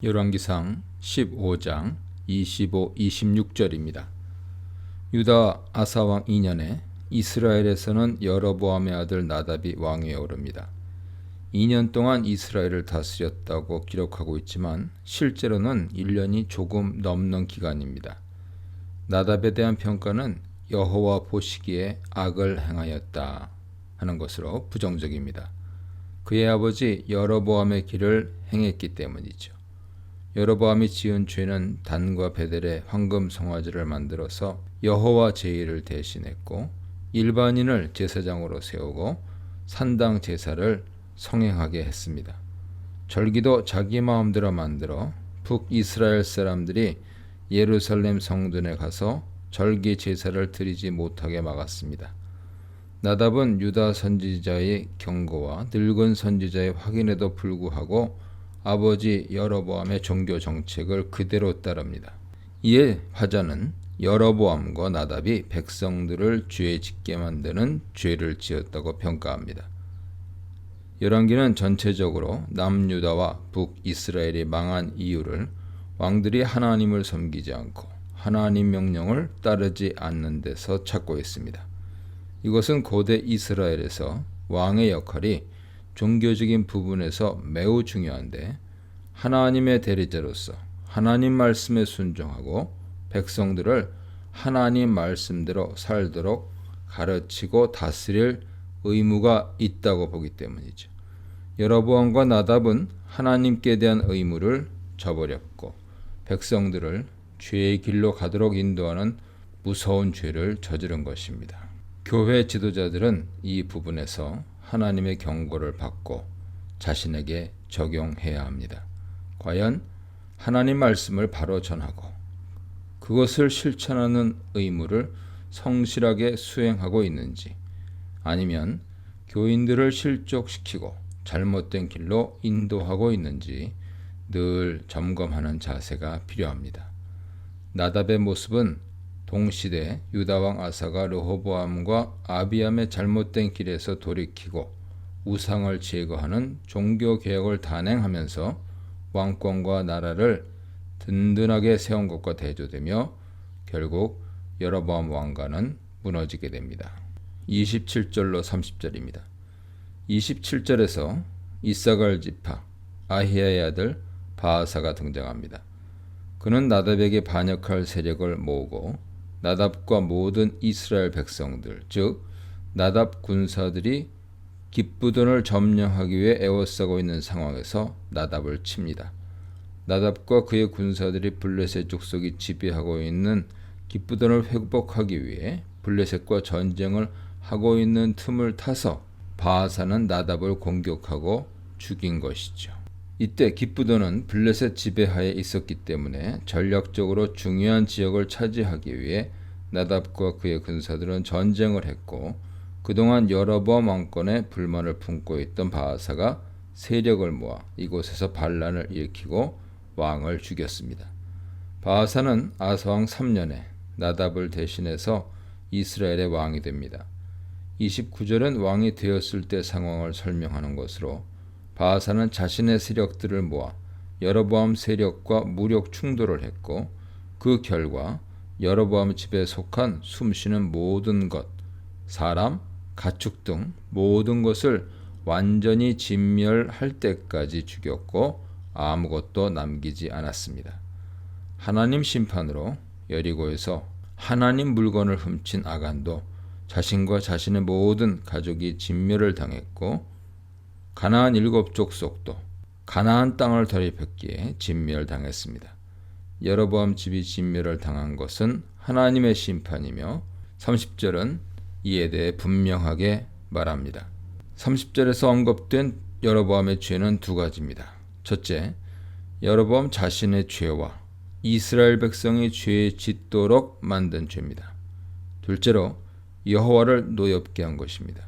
열왕기상 15장 25, 26절입니다. 유다 아사왕 2년에 이스라엘에서는 여로보암의 아들 나답이 왕위에 오릅니다. 2년 동안 이스라엘을 다스렸다고 기록하고 있지만 실제로는 1년이 조금 넘는 기간입니다. 나답에 대한 평가는 여호와 보시기에 악을 행하였다 하는 것으로 부정적입니다. 그의 아버지 여로보암의 길을 행했기 때문이죠. 여로보암이 지은 죄는 단과 베델에 황금 송아지를 만들어서 여호와 제의를 대신했고 일반인을 제사장으로 세우고 산당 제사를 성행하게 했습니다. 절기도 자기 마음대로 만들어 북이스라엘 사람들이 예루살렘 성전에 가서 절기 제사를 드리지 못하게 막았습니다. 나답은 유다 선지자의 경고와 늙은 선지자의 확인에도 불구하고 아버지 여로보암의 종교 정책을 그대로 따릅니다. 이에 화자는 여로보암과 나답이 백성들을 죄 짓게 만드는 죄를 지었다고 평가합니다. 열왕기는 전체적으로 남유다와 북이스라엘이 망한 이유를 왕들이 하나님을 섬기지 않고 하나님 명령을 따르지 않는 데서 찾고 있습니다. 이것은 고대 이스라엘에서 왕의 역할이 종교적인 부분에서 매우 중요한데 하나님의 대리자로서 하나님 말씀에 순종하고 백성들을 하나님 말씀대로 살도록 가르치고 다스릴 의무가 있다고 보기 때문이죠. 여로보암과 나답은 하나님께 대한 의무를 저버렸고 백성들을 죄의 길로 가도록 인도하는 무서운 죄를 저지른 것입니다. 교회 지도자들은 이 부분에서 하나님의 경고를 받고 자신에게 적용해야 합니다. 과연 하나님 말씀을 바로 전하고 그것을 실천하는 의무를 성실하게 수행하고 있는지, 아니면 교인들을 실족시키고 잘못된 길로 인도하고 있는지 늘 점검하는 자세가 필요합니다. 나답의 모습은 동시대 유다왕 아사가 르호보암과 아비암의 잘못된 길에서 돌이키고 우상을 제거하는 종교개혁을 단행하면서 왕권과 나라를 든든하게 세운 것과 대조되며 결국 여로보암 왕가는 무너지게 됩니다. 27절로 30절입니다. 27절에서 이사갈 지파 아히야의 아들 바아사가 등장합니다. 그는 나답에게 반역할 세력을 모으고 나답과 모든 이스라엘 백성들, 즉 나답 군사들이 기브돈을 점령하기 위해 에워싸고 있는 상황에서 나답을 칩니다. 나답과 그의 군사들이 블레셋 족속이 지배하고 있는 기브돈을 회복하기 위해 블레셋과 전쟁을 하고 있는 틈을 타서 바아사는 나답을 공격하고 죽인 것이죠. 이때 기브돈은 블레셋 지배하에 있었기 때문에 전략적으로 중요한 지역을 차지하기 위해 나답과 그의 군사들은 전쟁을 했고 그동안 여로보암 왕권에 불만을 품고 있던 바아사가 세력을 모아 이곳에서 반란을 일으키고 왕을 죽였습니다. 바아사는 아사왕 3년에 나답을 대신해서 이스라엘의 왕이 됩니다. 29절은 왕이 되었을 때 상황을 설명하는 것으로 바아사는 자신의 세력들을 모아 여로보암 세력과 무력 충돌을 했고 그 결과 여로보암 집에 속한 숨쉬는 모든 것, 사람, 가축 등 모든 것을 완전히 진멸할 때까지 죽였고 아무것도 남기지 않았습니다. 하나님 심판으로 여리고에서 하나님 물건을 훔친 아간도 자신과 자신의 모든 가족이 진멸을 당했고 가나안 7족속도 가나안 땅을 더럽혔기에 진멸당했습니다. 여로보암 집이 진멸을 당한 것은 하나님의 심판이며 30절은 이에 대해 분명하게 말합니다. 30절에서 언급된 여로보암의 죄는 두 가지입니다. 첫째, 여로보암 자신의 죄와 이스라엘 백성이 죄에 짓도록 만든 죄입니다. 둘째로 여호와를 노엽게 한 것입니다.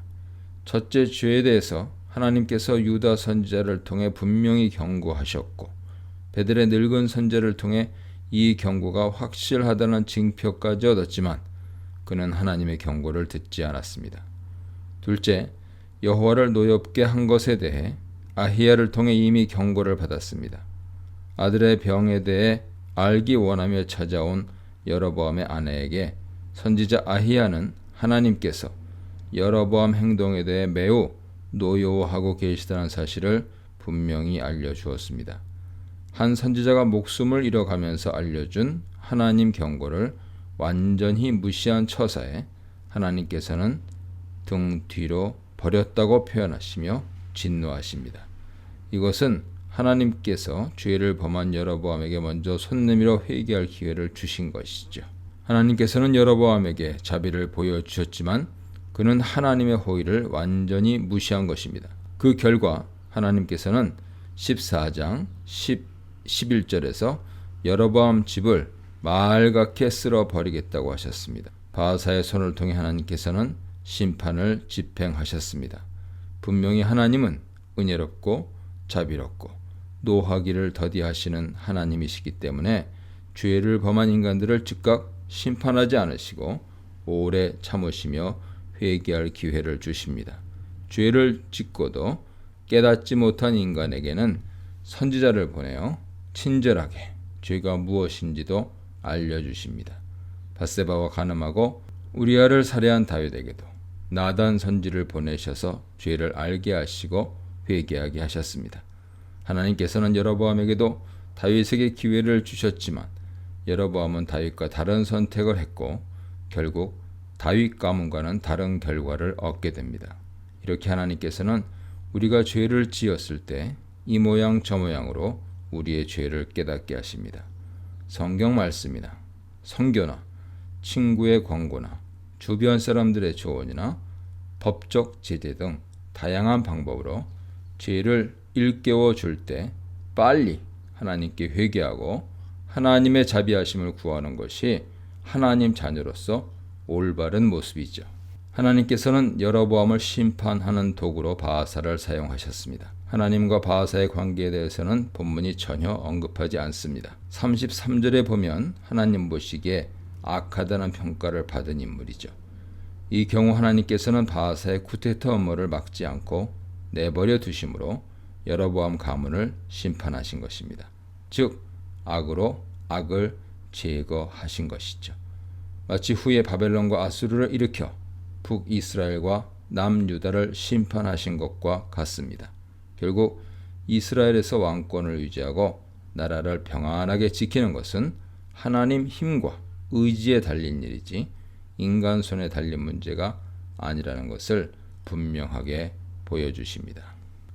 첫째 죄에 대해서 하나님께서 유다 선지자를 통해 분명히 경고하셨고 베델의 늙은 선지자를 통해 이 경고가 확실하다는 징표까지 얻었지만 그는 하나님의 경고를 듣지 않았습니다. 둘째, 여호와를 노엽게 한 것에 대해 아히야를 통해 이미 경고를 받았습니다. 아들의 병에 대해 알기 원하며 찾아온 여로보암의 아내에게 선지자 아히야는 하나님께서 여로보암 행동에 대해 매우 노여워하고 계시다는 사실을 분명히 알려주었습니다. 한 선지자가 목숨을 잃어가면서 알려준 하나님 경고를 완전히 무시한 처사에 하나님께서는 등 뒤로 버렸다고 표현하시며 진노하십니다. 이것은 하나님께서 죄를 범한 여로보암에게 먼저 손 내밀어 회개할 기회를 주신 것이죠. 하나님께서는 여로보암에게 자비를 보여주셨지만 그는 하나님의 호의를 완전히 무시한 것입니다. 그 결과 하나님께서는 14장 11절에서 여로보암 집을 말갛게 쓸어버리겠다고 하셨습니다. 바하사의 손을 통해 하나님께서는 심판을 집행하셨습니다. 분명히 하나님은 은혜롭고 자비롭고 노하기를 더디하시는 하나님이시기 때문에 죄를 범한 인간들을 즉각 심판하지 않으시고 오래 참으시며 회개할 기회를 주십니다. 죄를 짓고도 깨닫지 못한 인간에게는 선지자를 보내어 친절하게 죄가 무엇인지도 알려주십니다. 밧세바와 간음하고 우리아를 살해한 다윗에게도 나단 선지를 보내셔서 죄를 알게 하시고 회개하게 하셨습니다. 하나님께서는 여로보암에게도 다윗에게 기회를 주셨지만 여로보암은 다윗과 다른 선택을 했고 결국 다윗 가문과는 다른 결과를 얻게 됩니다. 이렇게 하나님께서는 우리가 죄를 지었을 때 이 모양 저 모양으로 우리의 죄를 깨닫게 하십니다. 성경 말씀이나 선교나 친구의 권고나 주변 사람들의 조언이나 법적 제재 등 다양한 방법으로 죄를 일깨워 줄 때 빨리 하나님께 회개하고 하나님의 자비하심을 구하는 것이 하나님 자녀로서 올바른 모습이죠. 하나님께서는 여로보암을 심판하는 도구로 바하사를 사용하셨습니다. 하나님과 바하사의 관계에 대해서는 본문이 전혀 언급하지 않습니다. 33절에 보면 하나님 보시기에 악하다는 평가를 받은 인물이죠. 이 경우 하나님께서는 바하사의 쿠데타 음모를 막지 않고 내버려 두심으로 여로보암 가문을 심판하신 것입니다. 즉 악으로 악을 제거하신 것이죠. 마치 후에 바벨론과 아수르를 일으켜 북이스라엘과 남유다를 심판하신 것과 같습니다. 결국 이스라엘에서 왕권을 유지하고 나라를 평안하게 지키는 것은 하나님 힘과 의지에 달린 일이지 인간 손에 달린 문제가 아니라는 것을 분명하게 보여주십니다.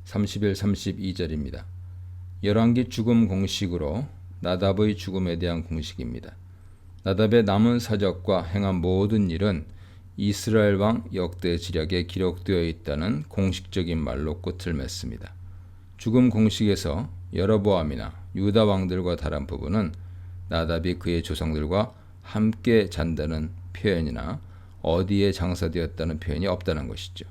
31, 32절입니다. 열왕기 죽음 공식으로 나답의 죽음에 대한 공식입니다. 나답의 남은 사적과 행한 모든 일은 이스라엘 왕 역대 지략에 기록되어 있다는 공식적인 말로 끝을 맺습니다. 죽음 공식에서 여로보암이나 유다 왕들과 다른 부분은 나답이 그의 조상들과 함께 잔다는 표현이나 어디에 장사되었다는 표현이 없다는 것이죠.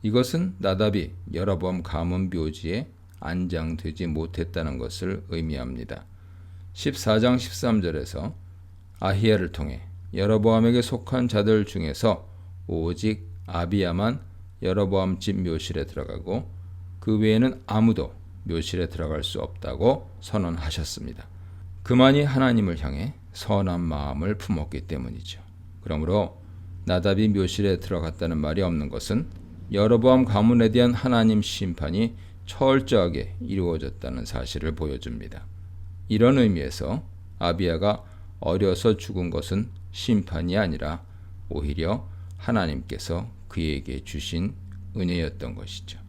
이것은 나답이 여로보암 가문 묘지에 안장되지 못했다는 것을 의미합니다. 14장 13절에서 아히야를 통해 여로보암에게 속한 자들 중에서 오직 아비야만 여로보암 집 묘실에 들어가고 그 외에는 아무도 묘실에 들어갈 수 없다고 선언하셨습니다. 그만이 하나님을 향해 선한 마음을 품었기 때문이죠. 그러므로 나답이 묘실에 들어갔다는 말이 없는 것은 여로보암 가문에 대한 하나님 심판이 철저하게 이루어졌다는 사실을 보여줍니다. 이런 의미에서 아비야가 어려서 죽은 것은 심판이 아니라 오히려 하나님께서 그에게 주신 은혜였던 것이죠.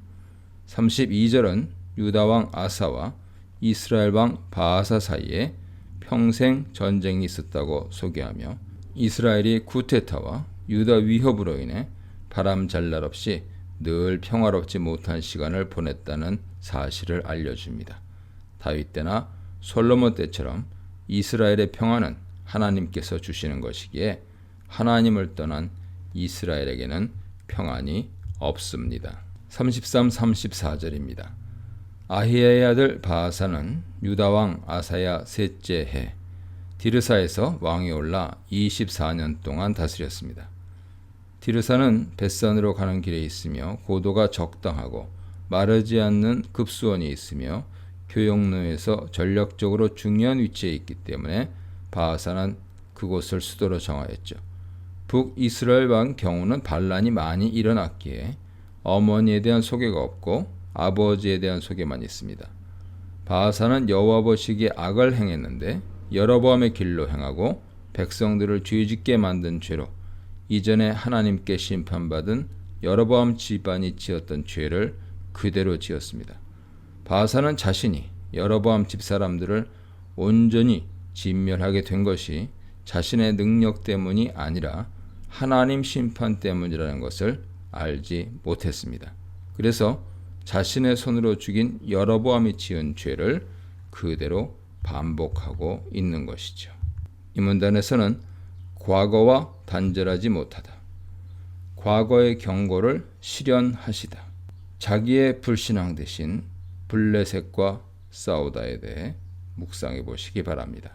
32절은 유다왕 아사와 이스라엘 왕 바하사 사이에 평생 전쟁이 있었다고 소개하며 이스라엘이 쿠데타와 유다 위협으로 인해 바람잘날 없이 늘 평화롭지 못한 시간을 보냈다는 사실을 알려줍니다. 다윗 때나 솔로몬 때처럼 이스라엘의 평화는 하나님께서 주시는 것이기에 하나님을 떠난 이스라엘에게는 평안이 없습니다. 33, 34절입니다. 아히야의 아들 바하사는 유다왕 아사야 셋째 해 디르사에서 왕이 올라 24년 동안 다스렸습니다. 디르사는 벳산으로 가는 길에 있으며 고도가 적당하고 마르지 않는 급수원이 있으며 교역로에서 전략적으로 중요한 위치에 있기 때문에 바하사는 그곳을 수도로 정하였죠. 북이스라엘 왕 경우는 반란이 많이 일어났기에 어머니에 대한 소개가 없고 아버지에 대한 소개만 있습니다. 바하사는 여호와 보시기에 악을 행했는데 여로보암의 길로 행하고 백성들을 죄짓게 만든 죄로 이전에 하나님께 심판받은 여로보암 집안이 지었던 죄를 그대로 지었습니다. 바하사는 자신이 여로보암 집사람들을 온전히 진멸하게 된 것이 자신의 능력 때문이 아니라 하나님 심판 때문이라는 것을 알지 못했습니다. 그래서 자신의 손으로 죽인 여로보암이 지은 죄를 그대로 반복하고 있는 것이죠. 이 문단에서는 과거와 단절하지 못하다, 과거의 경고를 실현하시다, 자기의 불신앙 대신 블레셋과 싸우다에 대해 묵상해 보시기 바랍니다.